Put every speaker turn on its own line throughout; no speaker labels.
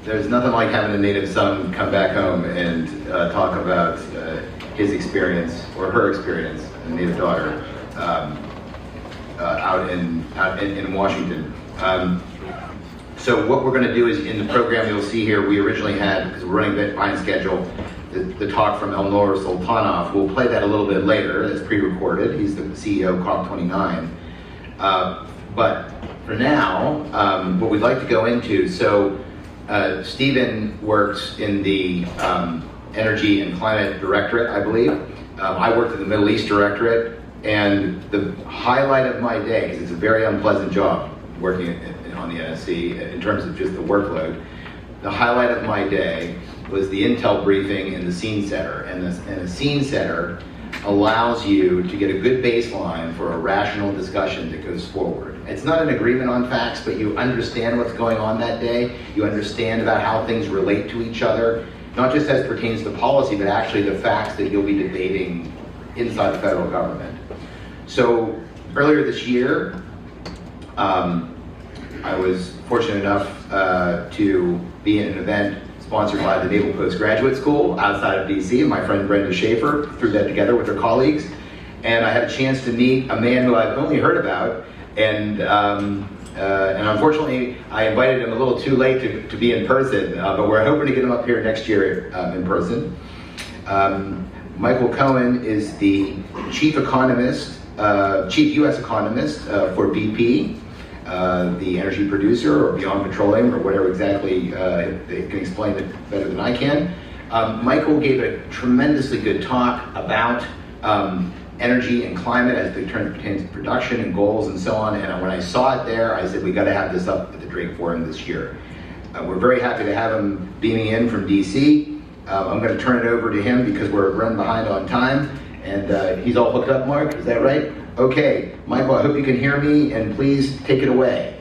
there's nothing like having a native son come back home and talk about his experience or her experience, a native daughter, out in Washington. So what we're going to do is, in the program you'll see here, we originally had, because we're running a bit behind schedule, the talk from Elnor Sultanov. We'll play that a little bit later. That's pre-recorded. He's the CEO of COP29. But for now, what we'd like to go into, so Stephen works in the Energy and Climate Directorate, I believe. I worked in the Middle East Directorate, and the highlight of my day, because it's a very unpleasant job working on the NSC in terms of just the workload, the highlight of my day was the Intel briefing in the scene setter. And the scene setter allows you to get a good baseline for a rational discussion that goes forward. It's not an agreement on facts, but you understand what's going on that day. You understand about how things relate to each other, not just as pertains to policy, but actually the facts that you'll be debating inside the federal government. So earlier this year, I was fortunate enough to be in an event sponsored by the Naval Postgraduate School outside of DC, and my friend Brenda Schaefer threw that together with her colleagues. And I had a chance to meet a man who I've only heard about, and unfortunately I invited him a little too late to be in person, but we're hoping to get him up here next year in person. Michael Cohen is the chief economist, chief U.S. economist for BP, the energy producer, or Beyond Petroleum, or whatever exactly, they can explain it better than I can. Michael gave a tremendously good talk about energy and climate as it pertains to production and goals and so on, and when I saw it there, I said, we got to have this up at the Drake Forum this year. We're very happy to have him beaming in from DC. I'm going to turn it over to him because we're running behind on time, and he's all hooked up, Mark, is that right? Okay, Michael, I hope you can hear me, and please take it away.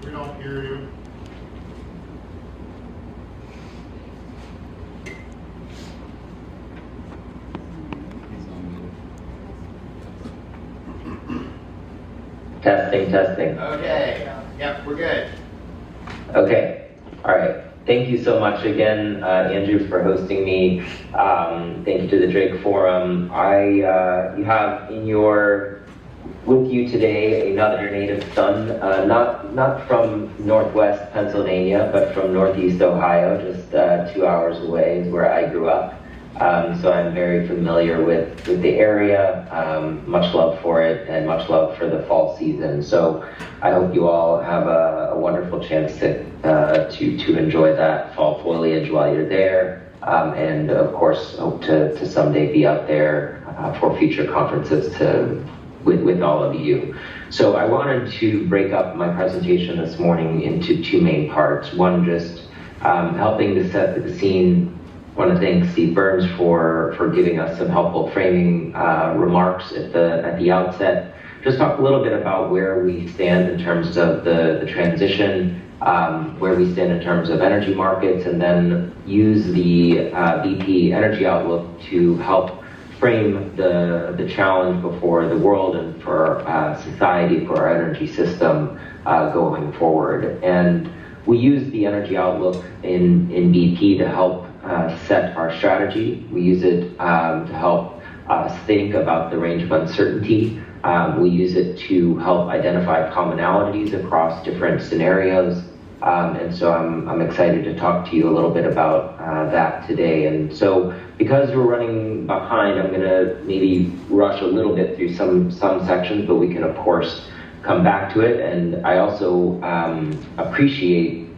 We don't hear you.
Testing.
Okay, yep, we're good.
Okay, all right. Thank you so much again, Andrew, for hosting me. Thank you to the Drake Forum. You have with you today another native son, not from Northwest Pennsylvania, but from Northeast Ohio, just 2 hours away is where I grew up. So I'm very familiar with the area, much love for it, and much love for the fall season. So I hope you all have a wonderful chance to enjoy that fall foliage while you're there, and of course hope to someday be out there for future conferences with all of you. So I wanted to break up my presentation this morning into two main parts. One, just helping to set the scene. I want to thank Steve Burns for giving us some helpful framing remarks at the outset. Just talk a little bit about where we stand in terms of the transition, where we stand in terms of energy markets, and then use the BP energy outlook to help frame the challenge before the world and for society, for our energy system going forward. And we use the energy outlook in BP to help set our strategy. We use it to help us think about the range of uncertainty. We use it to help identify commonalities across different scenarios. And so I'm excited to talk to you a little bit about that today. And so because we're running behind, I'm going to maybe rush a little bit through some sections, but we can of course come back to it. And I also appreciate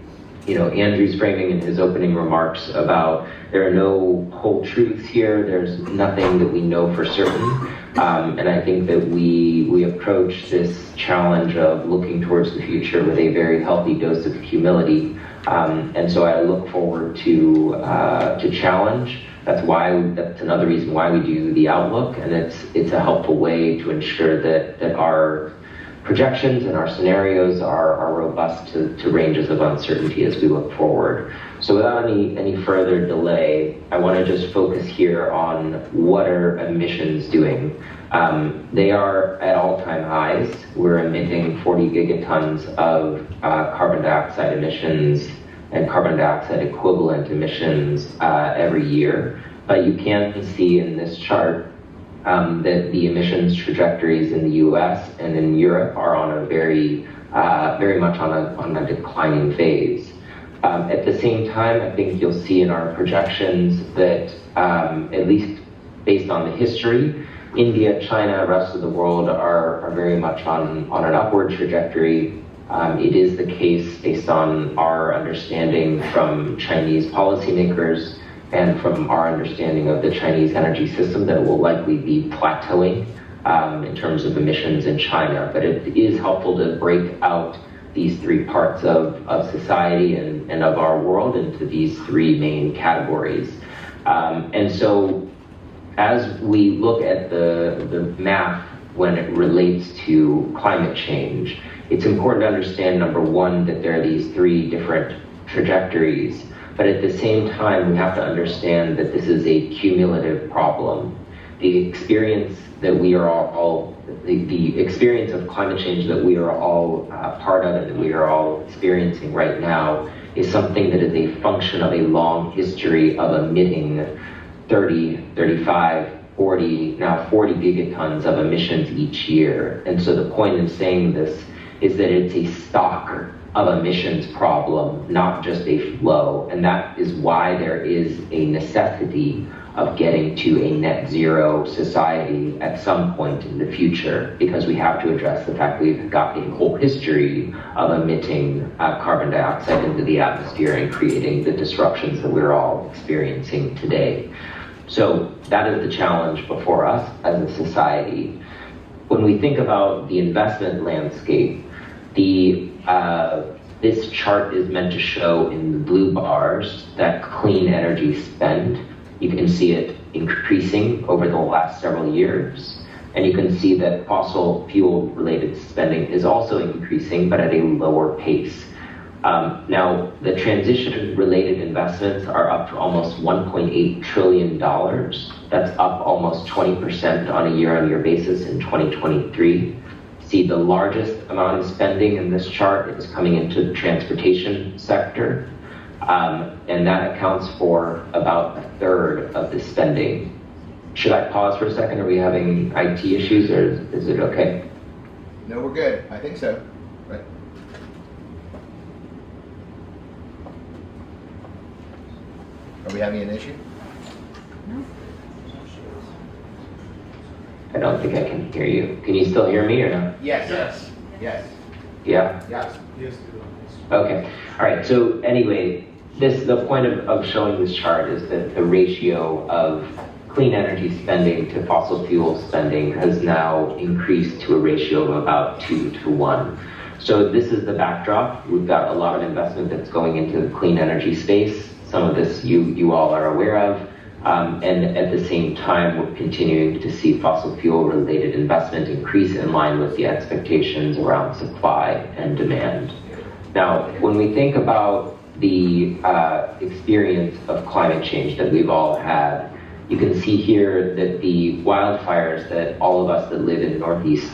Andrew's framing in his opening remarks about there are no whole truths here. There's nothing that we know for certain. And I think that we approach this challenge of looking towards the future with a very healthy dose of humility. And so I look forward to challenge. That's another reason why we do the outlook, and it's a helpful way to ensure that our projections and our scenarios are robust to ranges of uncertainty as we look forward. So without any further delay, I want to just focus here on what are emissions doing. They are at all-time highs. We're emitting 40 gigatons of carbon dioxide emissions and carbon dioxide equivalent emissions every year. But you can see in this chart that the emissions trajectories in the US and in Europe are on a very much on a declining phase. At the same time, I think you'll see in our projections that, at least based on the history, India, China, rest of the world are very much on an upward trajectory. It is the case based on our understanding from Chinese policymakers and from our understanding of the Chinese energy system that it will likely be plateauing in terms of emissions in China. But it is helpful to break out these three parts of society and of our world into these three main categories. And so as we look at the math when it relates to climate change, it's important to understand, number one, that there are these three different trajectories. But at the same time, we have to understand that this is a cumulative problem. The experience that we are the experience of climate change that we are all part of and that we are all experiencing right now is something that is a function of a long history of emitting 30, 35, 40, now 40 gigatons of emissions each year. And so the point in saying this is that it's a stock of emissions problem, not just a flow. And that is why there is a necessity of getting to a net zero society at some point in the future, because we have to address the fact we've got a whole history of emitting carbon dioxide into the atmosphere and creating the disruptions that we're all experiencing today. So that is the challenge before us as a society. When we think about the investment landscape, this chart is meant to show in the blue bars that clean energy spend. You can see it increasing over the last several years. And you can see that fossil fuel related spending is also increasing, but at a lower pace. Now, the transition related investments are up to almost $1.8 trillion. That's up almost 20% on a year-on-year basis in 2023. See, the largest amount of spending in this chart is coming into the transportation sector. And that accounts for about a third of the spending. Should I pause for a second? Are we having IT issues, or is it okay?
No, we're good. I think so. Right. Are we having an issue?
I don't think I can hear you. Can you still hear me or no?
Yes.
Yes.
Yes.
Yeah?
Yes.
Yes.
Okay. All right. So anyway, the point of showing this chart is that the ratio of clean energy spending to fossil fuel spending has now increased to a ratio of about 2 to 1. So this is the backdrop. We've got a lot of investment that's going into the clean energy space. Some of this you all are aware of. And at the same time, we're continuing to see fossil fuel related investment increase in line with the expectations around supply and demand. Now, when we think about the experience of climate change that we've all had, you can see here that the wildfires that all of us that live in the Northeast,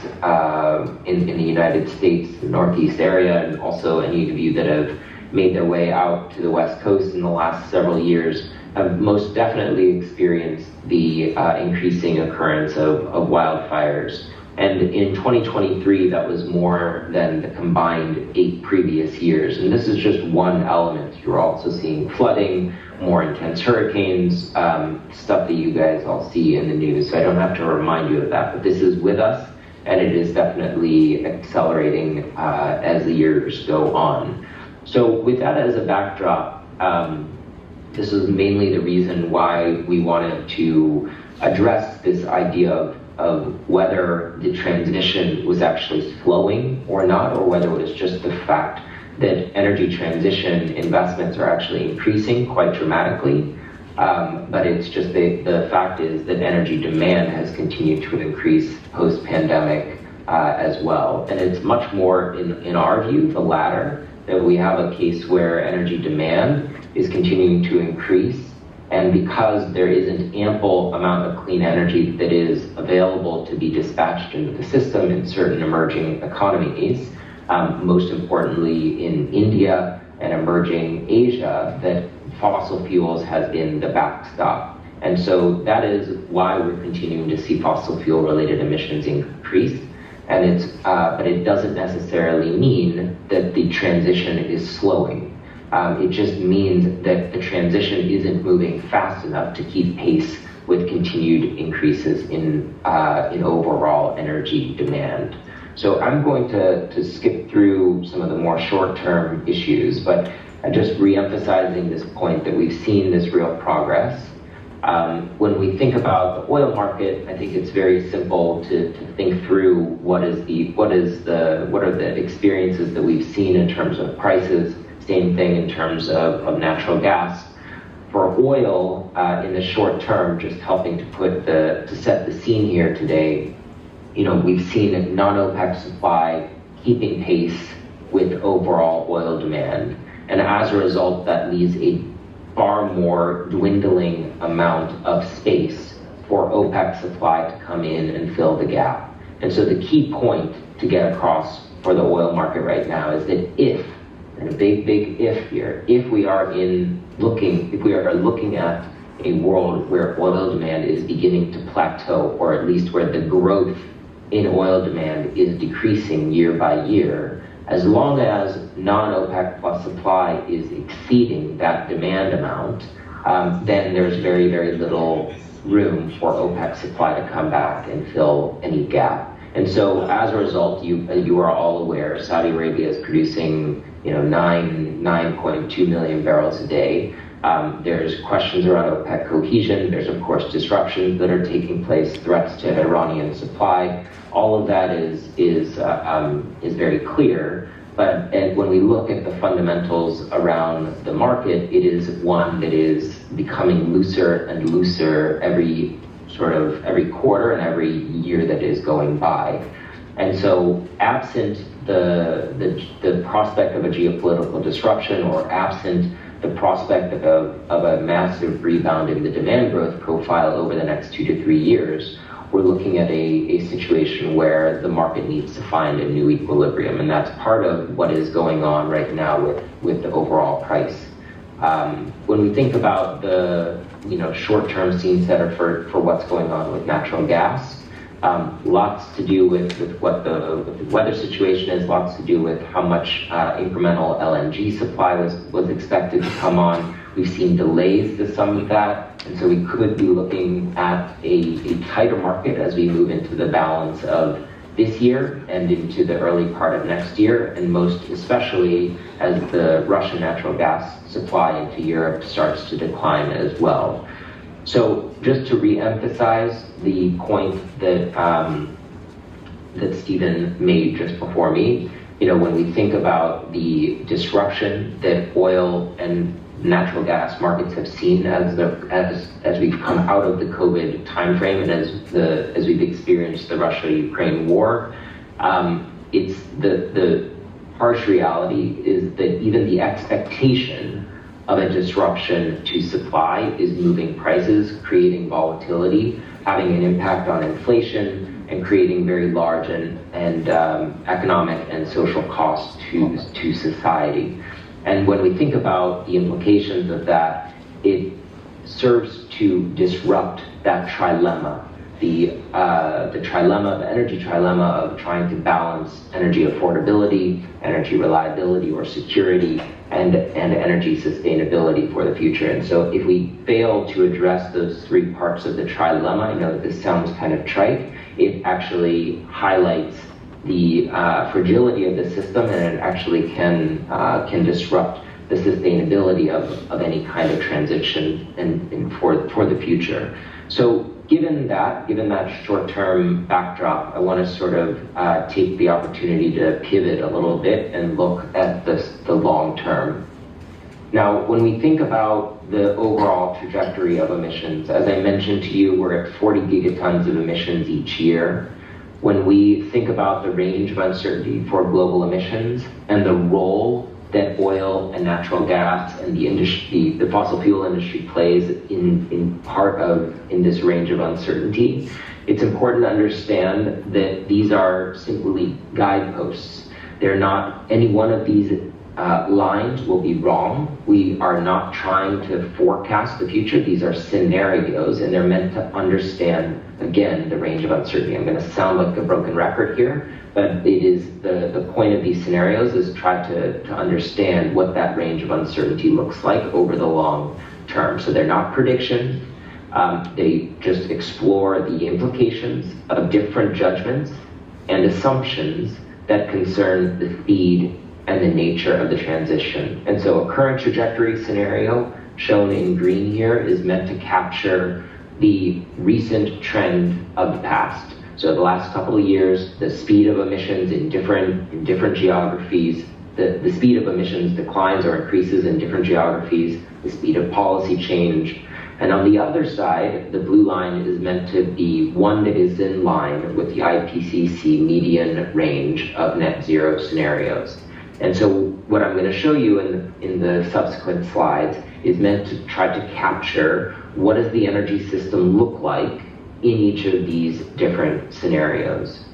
in the United States, the Northeast area, and also any of you that have made their way out to the West Coast in the last several years, have most definitely experienced the increasing occurrence of wildfires. And in 2023, that was more than the combined 8 previous years. And this is just one element. You're also seeing flooding, more intense hurricanes, stuff that you guys all see in the news. So I don't have to remind you of that, but this is with us, and it is definitely accelerating as the years go on. So with that as a backdrop, this is mainly the reason why we wanted to address this idea of whether the transition was actually slowing or not, or whether it was just the fact that energy transition investments are actually increasing quite dramatically. But it's just the fact is that energy demand has continued to increase post-pandemic, as well. And it's much more, in our view, the latter, that we have a case where energy demand is continuing to increase. And because there isn't ample amount of clean energy that is available to be dispatched into the system in certain emerging economies, most importantly in India and emerging Asia, that fossil fuels has been the backstop. And so that is why we're continuing to see fossil fuel related emissions increase. And but it doesn't necessarily mean that the transition is slowing. It just means that the transition isn't moving fast enough to keep pace with continued increases in overall energy demand. So I'm going to skip through some of the more short-term issues, but just re-emphasizing this point that we've seen this real progress. When we think about the oil market, I think it's very simple to think through what are the experiences that we've seen in terms of prices. Same thing in terms of natural gas. For oil, in the short term, just helping to set the scene here today, we've seen non-OPEC supply keeping pace with overall oil demand. And as a result, that leaves a far more dwindling amount of space for OPEC supply to come in and fill the gap. And so the key point to get across for the oil market right now is that if, and a big if here, if we are looking at a world where oil demand is beginning to plateau, or at least where the growth in oil demand is decreasing year by year, as long as non-OPEC plus supply is exceeding that demand amount, then there's very, very little room for OPEC supply to come back and fill any gap. And so as a result, you are all aware, Saudi Arabia is producing 9.2 million barrels a day. There's questions around OPEC cohesion. There's of course disruptions that are taking place, threats to Iranian supply. All of that is very clear. But when we look at the fundamentals around the market, it is one that is becoming looser and looser every quarter and every year that is going by. And so absent the prospect of a geopolitical disruption, or absent the prospect of a massive rebound in the demand growth profile over the next 2 to 3 years, we're looking at a situation where the market needs to find a new equilibrium. And that's part of what is going on right now with the overall price. When we think about the short-term scene setter for what's going on with natural gas, lots to do with what the weather situation is, lots to do with how much incremental LNG supply was expected to come on. We've seen delays to some of that, and so we could be looking at a tighter market as we move into the balance of this year and into the early part of next year, and most especially as the Russian natural gas supply into Europe starts to decline as well. So just to re-emphasize the point that Stephen made just before me, when we think about the disruption that oil and natural gas markets have seen as we've come out of the COVID timeframe and as we've experienced the Russia-Ukraine war, it's the harsh reality is that even the expectation of a disruption to supply is moving prices, creating volatility, having an impact on inflation, and creating very large and economic and social costs to society. And when we think about the implications of that, it serves to disrupt that trilemma, the energy trilemma of trying to balance energy affordability, energy reliability or security, and energy sustainability for the future. And so if we fail to address those three parts of the trilemma, I know that this sounds kind of trite, it actually highlights the fragility of the system, and it actually can disrupt the sustainability of any kind of transition and for the future. So given that short-term backdrop, I want to sort of take the opportunity to pivot a little bit and look at the long term. Now, when we think about the overall trajectory of emissions, as I mentioned to you, we're at 40 gigatons of emissions each year. when we think about the range of uncertainty for global emissions and the role that oil and natural gas and the fossil fuel industry plays in this range of uncertainty, it's important to understand that these are simply guideposts. They're not, any one of these lines will be wrong. We are not trying to forecast the future. These are scenarios, and they're meant to understand, again, the range of uncertainty. I'm going to sound like a broken record here, but it is the point of these scenarios is try to understand what that range of uncertainty looks like over the long term. So they're not predictions. They just explore the implications of different judgments and assumptions that concern the speed and the nature of the transition. And so a current trajectory scenario shown in green here is meant to capture the recent trend of the past. So the last couple of years, the speed of emissions in different geographies, the speed of emissions declines or increases in different geographies, the speed of policy change. And on the other side, the blue line is meant to be one that is in line with the IPCC median range of net zero scenarios. And so what I'm going to show you in the subsequent slides is meant to try to capture what does the energy system look like in each of these different scenarios.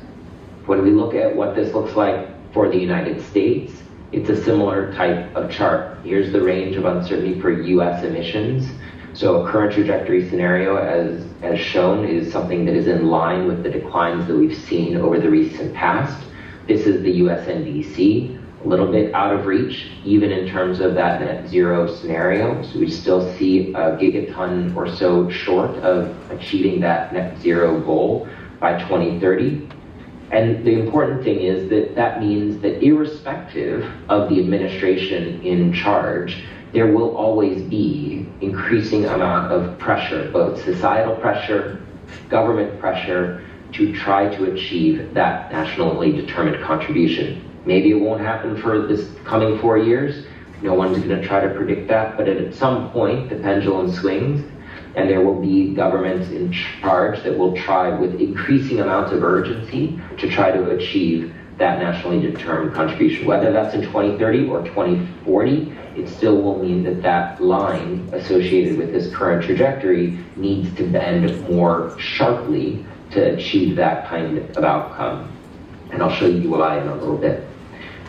When we look at what this looks like for the United States, it's a similar type of chart. Here's the range of uncertainty for US emissions. So a current trajectory scenario, as shown, is something that is in line with the declines that we've seen over the recent past. This is the US NDC, a little bit out of reach, even in terms of that net zero scenario. So we still see a gigaton or so short of achieving that net zero goal by 2030. And the important thing is that that means that irrespective of the administration in charge, there will always be increasing amount of pressure, both societal pressure, government pressure, to try to achieve that nationally determined contribution. Maybe it won't happen for this coming 4 years. No one's going to try to predict that, but at some point the pendulum swings and there will be governments in charge that will try with increasing amounts of urgency to try to achieve that nationally determined contribution. Whether that's in 2030 or 2040, it still will mean that that line associated with this current trajectory needs to bend more sharply to achieve that kind of outcome. And I'll show you why in a little bit.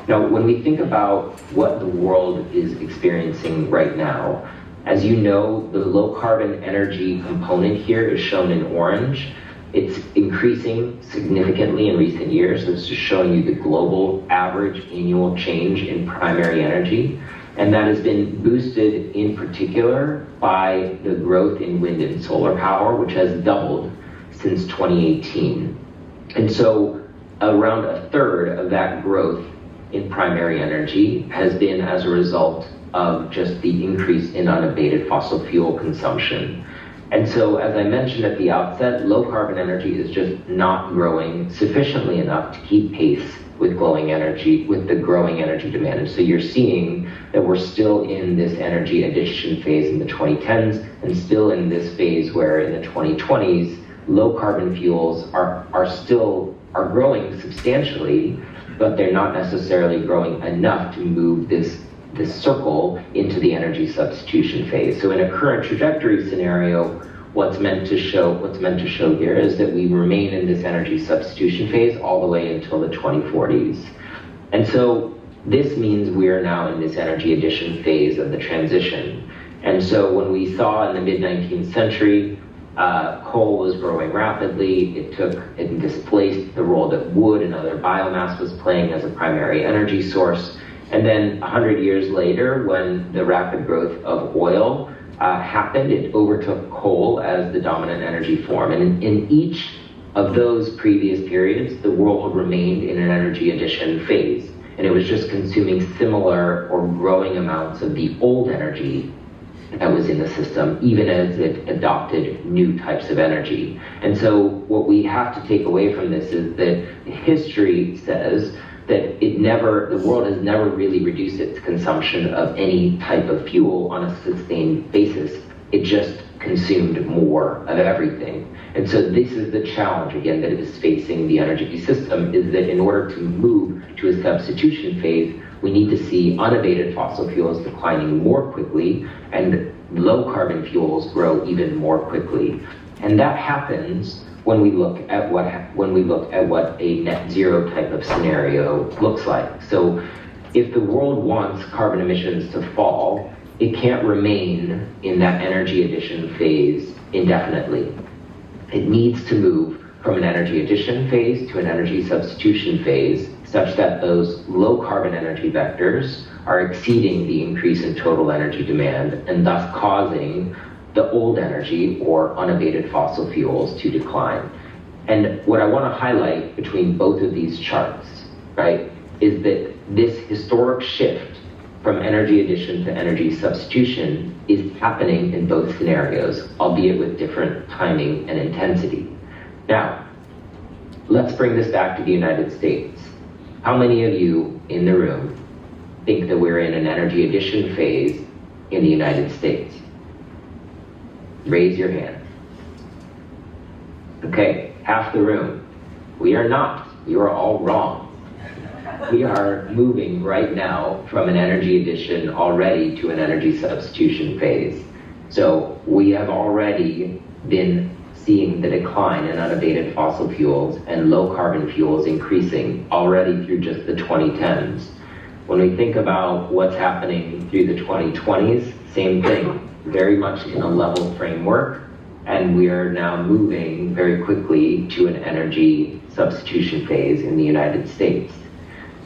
Now, when we think about what the world is experiencing right now, as you know, the low carbon energy component here is shown in orange. It's increasing significantly in recent years. This is showing you the global average annual change in primary energy. And that has been boosted in particular by the growth in wind and solar power, which has doubled since 2018. And so around a third of that growth in primary energy has been as a result of just the increase in unabated fossil fuel consumption. And so, as I mentioned at the outset, low carbon energy is just not growing sufficiently enough to keep pace with the growing energy demand. And so you're seeing that we're still in this energy addition phase in the 2010s and still in this phase where in the 2020s, low carbon fuels are growing substantially, but they're not necessarily growing enough to move this circle into the energy substitution phase. So in a current trajectory scenario, what's meant to show here is that we remain in this energy substitution phase all the way until the 2040s. And so this means we are now in this energy addition phase of the transition. And so when we saw in the mid-19th century, coal was growing rapidly. It displaced the role that wood and other biomass was playing as a primary energy source. And then 100 years later, when the rapid growth of oil happened, it overtook coal as the dominant energy form. And in each of those previous periods, the world remained in an energy addition phase. And it was just consuming similar or growing amounts of the old energy that was in the system, even as it adopted new types of energy. And so what we have to take away from this is that history says that the world has never really reduced its consumption of any type of fuel on a sustained basis. It just consumed more of everything. And so this is the challenge, again, that is facing the energy system, is that in order to move to a substitution phase, we need to see unabated fossil fuels declining more quickly and low carbon fuels grow even more quickly. And that happens when we look at what a net zero type of scenario looks like. So if the world wants carbon emissions to fall, it can't remain in that energy addition phase indefinitely. It needs to move from an energy addition phase to an energy substitution phase, such that those low carbon energy vectors are exceeding the increase in total energy demand and thus causing the old energy or unabated fossil fuels to decline. And what I want to highlight between both of these charts, right, is that this historic shift from energy addition to energy substitution is happening in both scenarios, albeit with different timing and intensity. Now, let's bring this back to the United States. How many of you in the room think that we're in an energy addition phase in the United States? Raise your hand. Okay, half the room. We are not. You are all wrong. We are moving right now from an energy addition already to an energy substitution phase. So we have already been seeing the decline in unabated fossil fuels and low carbon fuels increasing already through just the 2010s. When we think about what's happening through the 2020s, same thing, very much in a level framework, and we are now moving very quickly to an energy substitution phase in the United States.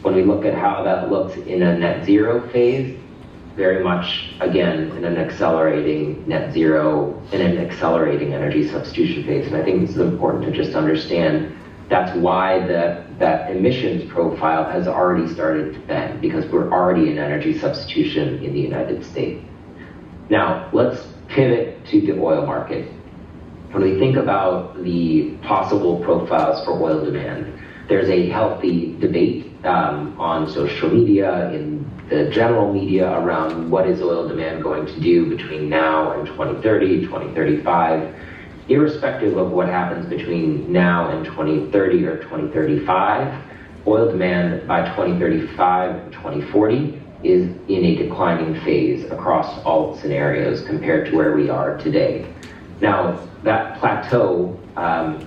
When we look at how that looks in a net zero phase, very much, again, in an accelerating net zero, in an accelerating energy substitution phase. And I think this is important to just understand that's why that emissions profile has already started to bend, because we're already in energy substitution in the United States. Now, let's pivot to the oil market. When we think about the possible profiles for oil demand, there's a healthy debate on social media, in the general media, around what is oil demand going to do between now and 2030, 2035. Irrespective of what happens between now and 2030 or 2035, oil demand by 2035 and 2040 is in a declining phase across all scenarios compared to where we are today. Now, that plateau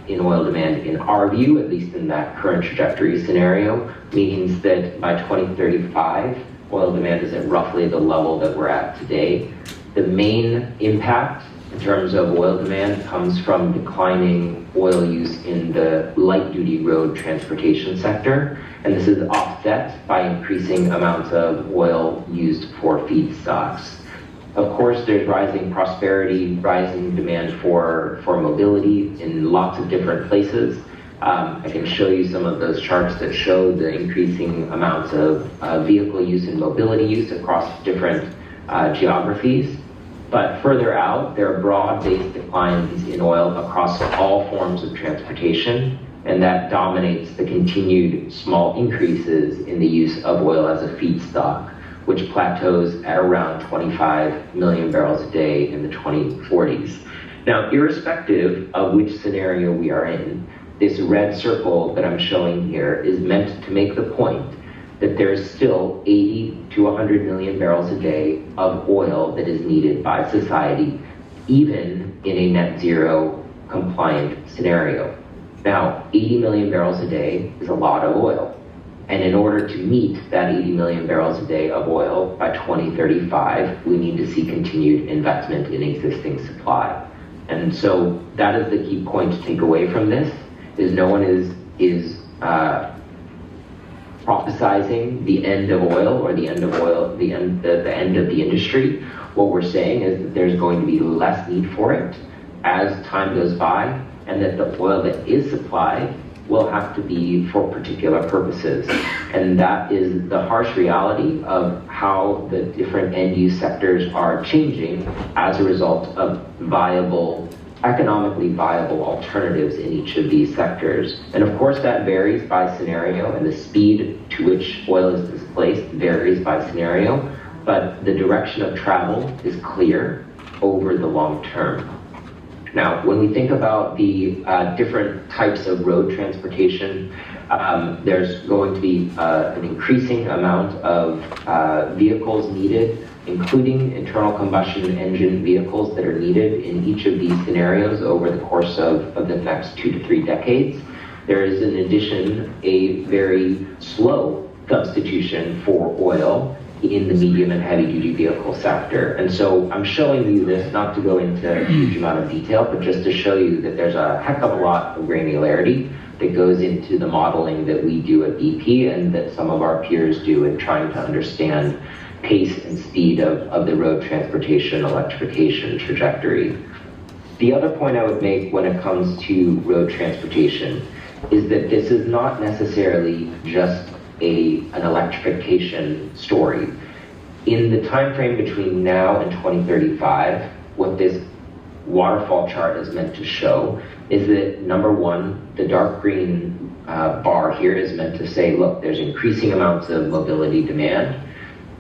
in oil demand, in our view, at least in that current trajectory scenario, means that by 2035, oil demand is at roughly the level that we're at today. The main impact in terms of oil demand comes from declining oil use in the light-duty road transportation sector, and this is offset by increasing amounts of oil used for feedstocks. Of course, there's rising prosperity, rising demand for mobility in lots of different places. I can show you some of those charts that show the increasing amounts of vehicle use and mobility use across different geographies. But further out, there are broad-based declines in oil across all forms of transportation, and that dominates the continued small increases in the use of oil as a feedstock, which plateaus at around 25 million barrels a day in the 2040s. Now, irrespective of which scenario we are in, this red circle that I'm showing here is meant to make the point that there's still 80 to 100 million barrels a day of oil that is needed by society, even in a net zero compliant scenario. Now, 80 million barrels a day is a lot of oil. And in order to meet that 80 million barrels a day of oil by 2035, we need to see continued investment in existing supply. And so that is the key point to take away from this, is no one is prophesizing the end of oil or the end of oil, the end of the industry. What we're saying is that there's going to be less need for it as time goes by, and that the oil that is supplied will have to be for particular purposes. And that is the harsh reality of how the different end-use sectors are changing as a result of economically viable alternatives in each of these sectors. And of course that varies by scenario, and the speed to which oil is displaced varies by scenario, but the direction of travel is clear over the long term. Now, when we think about the different types of road transportation, there's going to be an increasing amount of vehicles needed, including internal combustion engine vehicles that are needed in each of these scenarios over the course of the next 2 to 3 decades. There is, in addition, a very slow substitution for oil in the medium and heavy duty vehicle sector. And so I'm showing you this not to go into a huge amount of detail, but just to show you that there's a heck of a lot of granularity that goes into the modeling that we do at BP and that some of our peers do in trying to understand pace and speed of the road transportation electrification trajectory. The other point I would make when it comes to road transportation is that this is not necessarily just an electrification story. In the time frame between now and 2035, what this waterfall chart is meant to show is that, number one, the dark green bar here is meant to say, look, there's increasing amounts of mobility demand.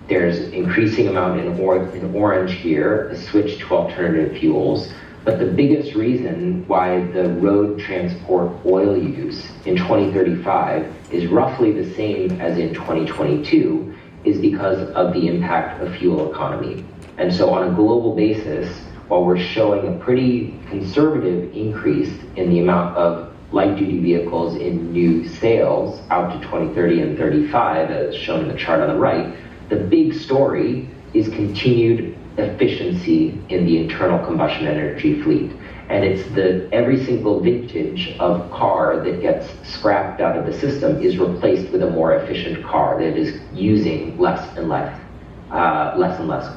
There's increasing amount in orange here, a switch to alternative fuels. But the biggest reason why the road transport oil use in 2035 is roughly the same as in 2022 is because of the impact of fuel economy. And so on a global basis, while we're showing a pretty conservative increase in the amount of light-duty vehicles in new sales out to 2030 and 35, as shown in the chart on the right, the big story is continued efficiency in the internal combustion energy fleet. And it's every single vintage of car that gets scrapped out of the system is replaced with a more efficient car that is using less and less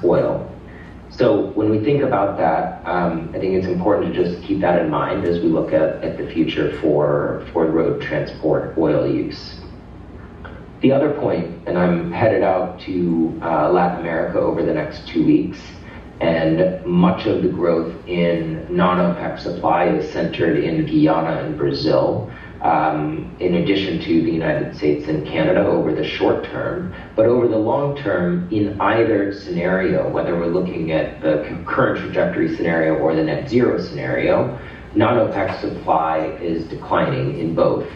oil. So when we think about that, I think it's important to just keep that in mind as we look at the future for road transport oil use. The other point, and I'm headed out to Latin America over the next 2 weeks, and much of the growth in non-OPEC supply is centered in Guyana and Brazil, in addition to the United States and Canada over the short term. But over the long term, in either scenario, whether we're looking at the current trajectory scenario or the net zero scenario, non-OPEC supply is declining in both.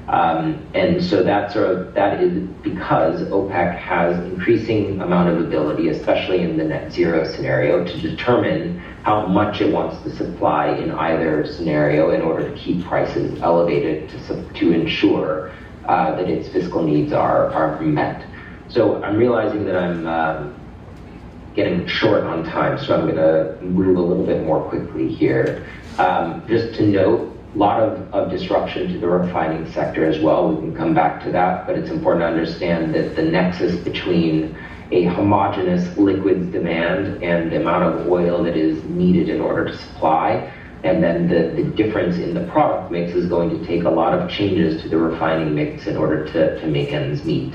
And so that is because OPEC has increasing amount of ability, especially in the net zero scenario, to determine how much it wants to supply in either scenario in order to keep prices elevated to ensure that its fiscal needs are met. So I'm realizing that I'm getting short on time, so I'm going to move a little bit more quickly here. Just to note, a lot of disruption to the refining sector as well. We can come back to that, but it's important to understand that the nexus between a homogeneous liquids demand and the amount of oil that is needed in order to supply, and then the difference in the product mix is going to take a lot of changes to the refining mix in order to make ends meet.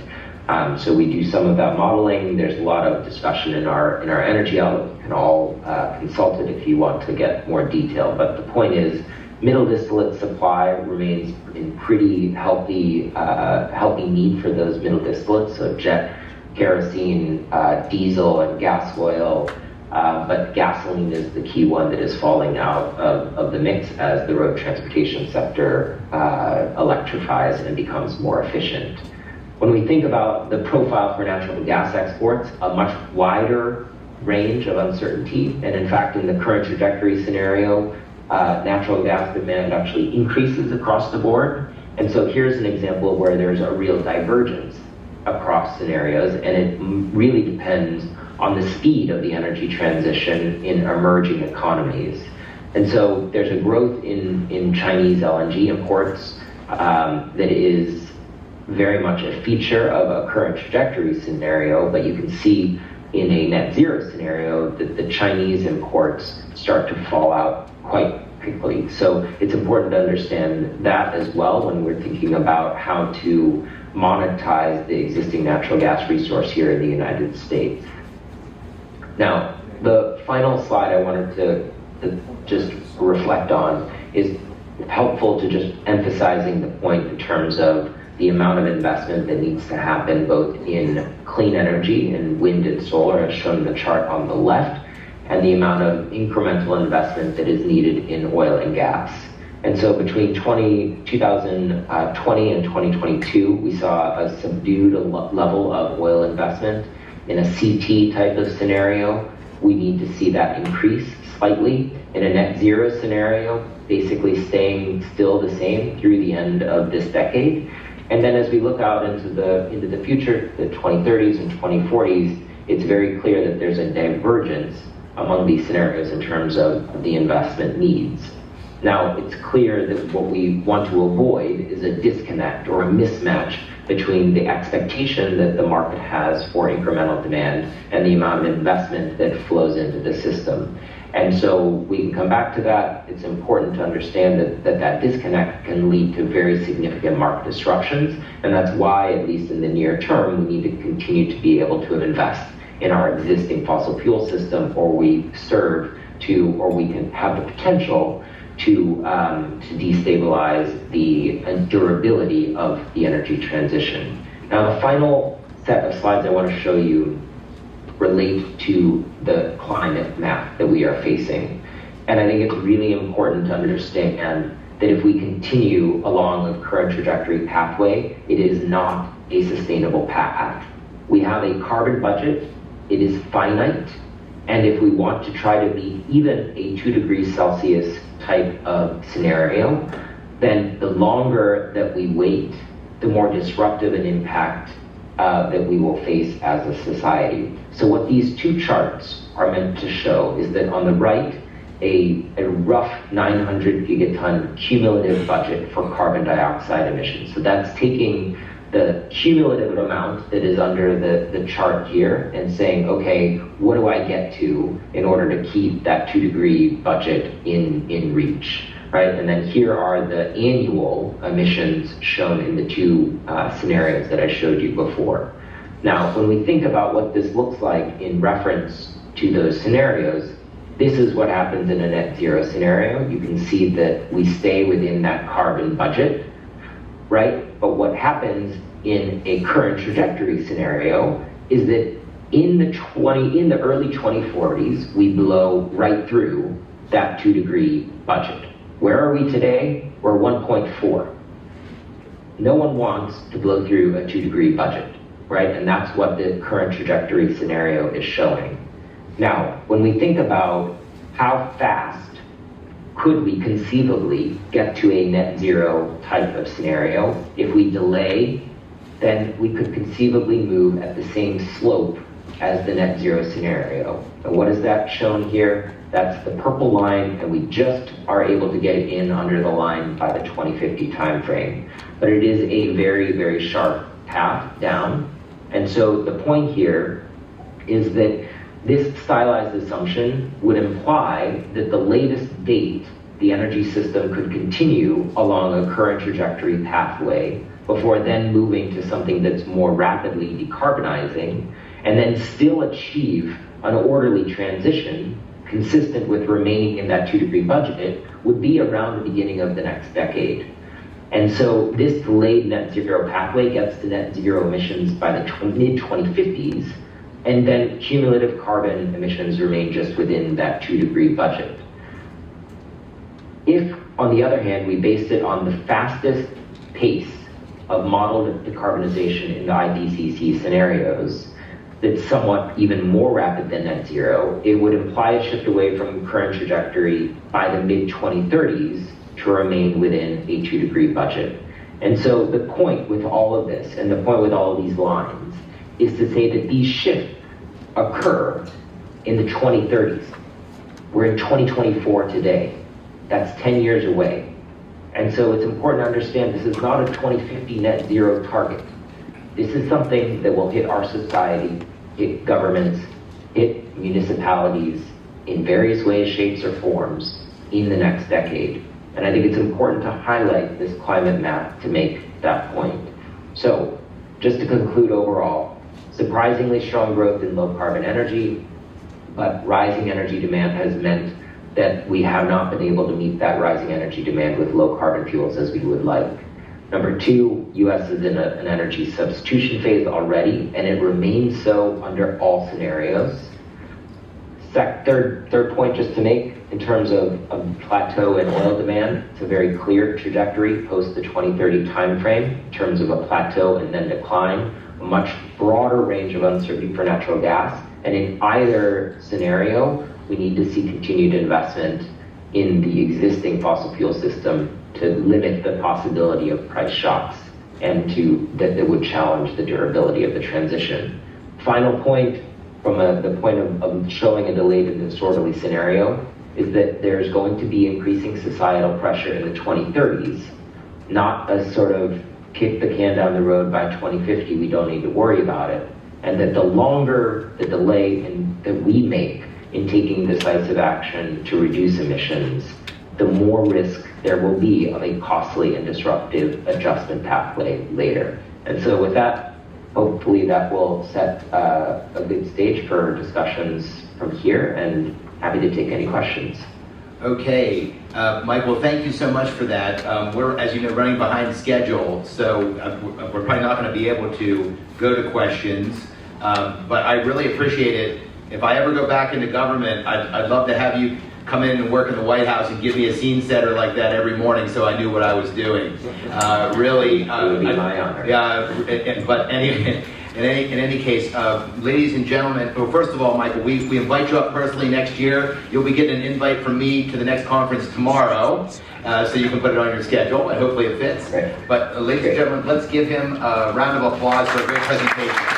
So we do some of that modeling. There's a lot of discussion in our energy outlook. You can all consult it if you want to get more detail. But the point is, middle distillate supply remains in pretty healthy need for those middle distillates, so jet, kerosene, diesel, and gas oil. But gasoline is the key one that is falling out of the mix as the road transportation sector electrifies and becomes more efficient. When we think about the profile for natural gas exports, a much wider range of uncertainty, and in fact, in the current trajectory scenario, natural gas demand actually increases across the board. And so here's an example of where there's a real divergence across scenarios, and it really depends on the speed of the energy transition in emerging economies. And so there's a growth in Chinese LNG imports that is very much a feature of a current trajectory scenario, but you can see in a net zero scenario that the Chinese imports start to fall out quite quickly. So it's important to understand that as well when we're thinking about how to monetize the existing natural gas resource here in the United States. Now, the final slide I wanted to just reflect on is helpful to just emphasizing the point in terms of the amount of investment that needs to happen both in clean energy and wind and solar, as shown in the chart on the left, and the amount of incremental investment that is needed in oil and gas. And so between 2020 and 2022, we saw a subdued level of oil investment. In a CT type of scenario, we need to see that increase slightly. In a net zero scenario, basically staying still the same through the end of this decade. And then as we look out into the future, the 2030s and 2040s, it's very clear that there's a divergence among these scenarios in terms of the investment needs. Now, it's clear that what we want to avoid is a disconnect or a mismatch between the expectation that the market has for incremental demand and the amount of investment that flows into the system. And so we can come back to that. It's important to understand that disconnect can lead to very significant market disruptions. And that's why, at least in the near term, we need to continue to be able to invest in our existing fossil fuel system, or we can have the potential to destabilize the durability of the energy transition. Now, the final set of slides I want to show you relate to the climate map that we are facing. And I think it's really important to understand that if we continue along the current trajectory pathway, it is not a sustainable path. We have a carbon budget, it is finite, and if we want to try to meet even a 2 degrees Celsius type of scenario, then the longer that we wait, the more disruptive an impact that we will face as a society. So what these two charts are meant to show is that on the right, a rough 900 gigaton cumulative budget for carbon dioxide emissions. So that's taking the cumulative amount that is under the chart here and saying, okay, what do I get to in order to keep that 2 degree budget in reach, right? And then here are the annual emissions shown in the two scenarios that I showed you before. Now, when we think about what this looks like in reference to those scenarios, this is what happens in a net zero scenario. You can see that we stay within that carbon budget, right? But what happens in a current trajectory scenario is that in the early 2040s, we blow right through that 2 degree budget. Where are we today? We're 1.4. No one wants to blow through a 2 degree budget, right? And that's what the current trajectory scenario is showing. Now, when we think about how fast could we conceivably get to a net zero type of scenario, if we delay, then we could conceivably move at the same slope as the net zero scenario. And what is that shown here? That's the purple line, and we just are able to get it in under the line by the 2050 timeframe. But it is a very, very sharp path down. And so the point here is that this stylized assumption would imply that the latest date the energy system could continue along a current trajectory pathway before then moving to something that's more rapidly decarbonizing, and then still achieve an orderly transition consistent with remaining in that 2 degree budget would be around the beginning of the next decade. And so this delayed net zero pathway gets to net zero emissions by the mid-2050s, and then cumulative carbon emissions remain just within that 2 degree budget. If, on the other hand, we based it on the fastest pace of modeled decarbonization in the IPCC scenarios, that's somewhat even more rapid than net zero, it would imply a shift away from current trajectory by the mid-2030s to remain within a 2 degree budget. And so the point with all of this, and the point with all of these lines, is to say that these shifts occur in the 2030s. We're in 2024 today. That's 10 years away. And so it's important to understand this is not a 2050 net zero target. This is something that will hit our society, hit governments, hit municipalities in various ways, shapes, or forms in the next decade. And I think it's important to highlight this climate map to make that point. So just to conclude overall, surprisingly strong growth in low carbon energy, but rising energy demand has meant that we have not been able to meet that rising energy demand with low carbon fuels as we would like. Number two, US is in an energy substitution phase already, and it remains so under all scenarios. Third point just to make, in terms of plateau in oil demand, it's a very clear trajectory post the 2030 timeframe in terms of a plateau and then decline, a much broader range of uncertainty for natural gas. And in either scenario, we need to see continued investment in the existing fossil fuel system to limit the possibility of price shocks and that would challenge the durability of the transition. Final point, from the point of showing a delayed and disorderly scenario, is that there's going to be increasing societal pressure in the 2030s, not a sort of kick the can down the road by 2050, we don't need to worry about it, and that the longer the delay that we make in taking decisive action to reduce emissions, the more risk there will be of a costly and disruptive adjustment pathway later. And so with that, hopefully that will set a good stage for discussions from here, and happy to take any questions.
Okay, Michael, thank you so much for that. We're, as you know, running behind schedule, so we're probably not going to be able to go to questions, but I really appreciate it. If I ever go back into government, I'd love to have you come in and work in the White House and give me a scene setter like that every morning so I knew what I was doing. Really.
It would be my honor.
Yeah, but anyway, in any case, ladies and gentlemen, well, first of all, Michael, we invite you up personally next year. You'll be getting an invite from me to the next conference tomorrow, so you can put it on your schedule, and hopefully it fits.
Great.
But ladies and gentlemen, let's give him a round of applause for a great presentation.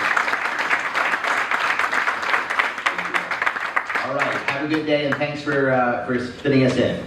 All right, have a good day, and thanks for fitting us in.